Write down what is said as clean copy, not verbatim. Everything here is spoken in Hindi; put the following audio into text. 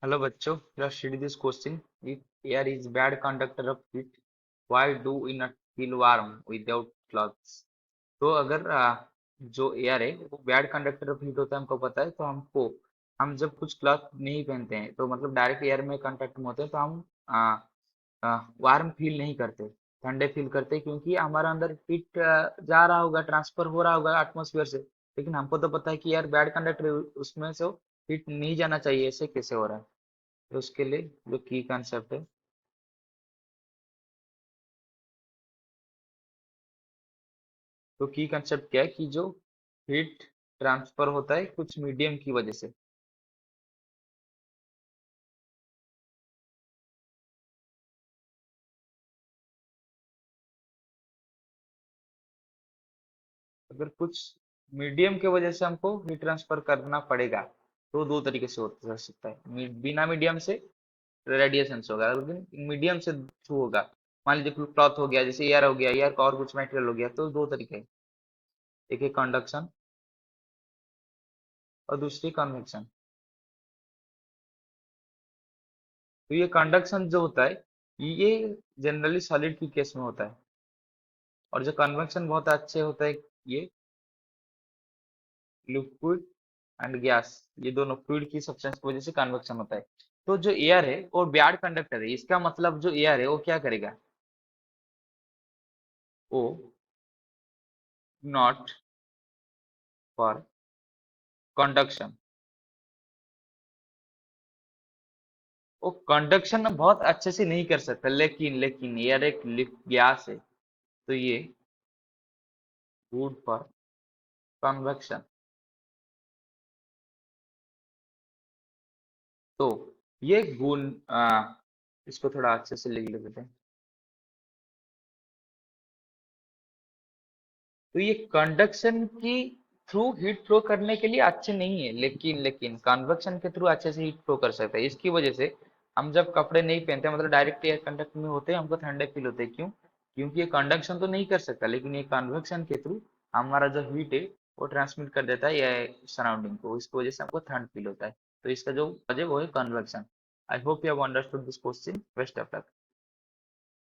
Hello बच्चों, let's read this question. If air is bad conductor of heat, why do we not feel warm without clothes? तो अगर जो एयर है वो बैड कंडक्टर ऑफ हीट होता है, हमको पता है, तो हम जब कुछ क्लॉथ नहीं पहनते हैं तो मतलब डायरेक्ट एयर में कांटेक्ट में होते हैं तो हम वार्म फील नहीं करते, ठंडे फील करते, क्योंकि हमारा अंदर हीट जा रहा होगा, ट्रांसफर हो रहा होगा एटमोसफियर से। लेकिन हमको तो पता है कि यार बैड कंडक्टर उसमें से हीट नहीं जाना चाहिए, ऐसे कैसे हो रहा है। तो उसके लिए जो की कंसेप्ट है, तो की कंसेप्ट क्या है कि जो हीट ट्रांसफर होता है कुछ मीडियम की वजह से। अगर कुछ मीडियम की वजह से हमको हीट ट्रांसफर करना पड़ेगा तो दो तरीके से हो सकता है। बिना मीडियम से रेडिएशन से होगा, लेकिन मीडियम से थ्रू होगा। मान लीजिए क्लॉथ हो गया, जैसे एयर हो गया, एयर का और कुछ मटेरियल हो गया, तो दो तरीके हैं। एक है कंडक्शन और दूसरी कन्वेक्शन। तो ये कंडक्शन जो होता है ये जनरली सॉलिड की केस में होता है, और जो कन्वेक्शन बहुत अच्छे होता है ये लिक्विड एंड गैस, ये दोनों फ्लूइड की सब्सटेंस की वजह से कन्वेक्शन होता है। तो जो एयर है वो ब्याड कंडक्टर है, इसका मतलब जो एयर है वो क्या करेगा, वो नॉट फॉर कंडक्शन, वो कंडक्शन बहुत अच्छे से नहीं कर सकता, लेकिन एयर एक गैस है, तो ये गुड फॉर कन्वेक्शन। तो ये गुण इसको थोड़ा अच्छे से लिख लेते हैं। तो ये कंडक्शन की थ्रू हीट फ्लो करने के लिए अच्छे नहीं है, लेकिन कन्वेक्शन के थ्रू अच्छे से हीट फ्लो कर सकता है। इसकी वजह से हम जब कपड़े नहीं पहनते, मतलब डायरेक्ट एयर कंडक्ट में होते हैं, हमको ठंडे फील होते हैं। क्यों? क्योंकि ये कंडक्शन तो नहीं कर सकता, लेकिन ये कन्वेक्शन के थ्रू हमारा जो हीट है वो ट्रांसमिट कर देता है ये सराउंडिंग को, इसकी वजह से हमको ठंड फील होता है। तो इसका जो वजह वो है convection. I hope you have understood this question. Best of luck.